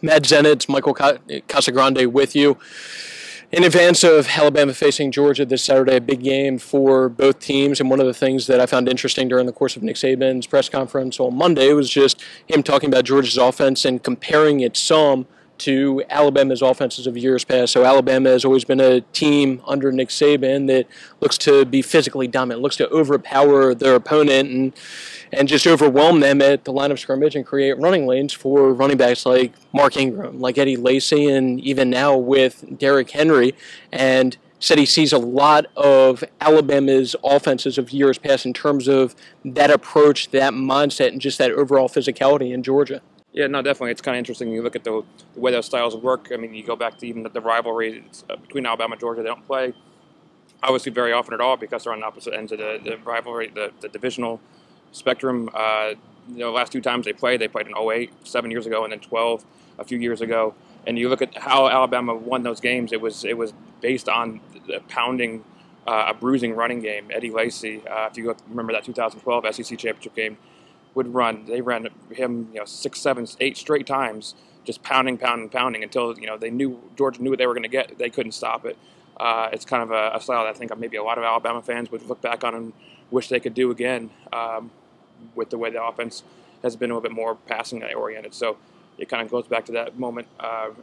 Matt Zenitz, Casagrande with you. In advance of Alabama facing Georgia this Saturday, a big game for both teams. And one of the things that I found interesting during the course of Nick Saban's press conference on Monday was just him talking about Georgia's offense and comparing it some to Alabama's offenses of years past. So Alabama has always been a team under Nick Saban that looks to be physically dominant, looks to overpower their opponent and just overwhelm them at the line of scrimmage and create running lanes for running backs like Mark Ingram, like Eddie Lacy, and even now with Derrick Henry. And said he sees a lot of Alabama's offenses of years past in terms of that approach, that mindset, and just that overall physicality in Georgia. Yeah, no, definitely. It's kind of interesting. You look at the way those styles work. I mean, you go back to even the rivalry between Alabama and Georgia. They don't play, obviously, very often at all because they're on opposite ends of the rivalry, the divisional spectrum. The last two times they played in 2008, 7 years ago, and then 12 a few years ago. And you look at how Alabama won those games. It was based on the pounding, a bruising running game. Eddie Lacy, if you remember that 2012 SEC championship game, they ran him 6, 7, 8 straight times, just pounding until Georgia knew what they were going to get. They couldn't stop it. It's kind of a style that I think maybe a lot of Alabama fans would look back on and wish they could do again, with the way the offense has been a little bit more passing oriented. So it kind of goes back to that moment,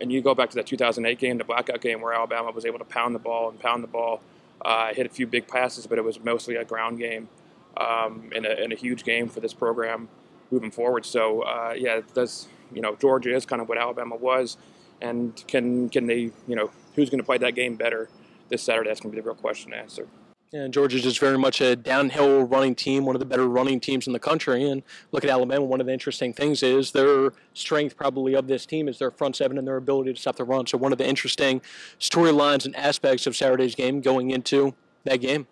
and you go back to that 2008 game, the blackout game, where Alabama was able to pound the ball, hit a few big passes, but it was mostly a ground game. In a huge game for this program moving forward. So yeah, it does. Georgia is kind of what Alabama was, and can they? Who's going to play that game better this Saturday? That's going to be the real question to answer. Yeah, Georgia's just very much a downhill running team, one of the better running teams in the country. And look at Alabama. One of the interesting things is their strength probably of this team is their front seven and their ability to stop the run. So one of the interesting storylines and aspects of Saturday's game going into that game.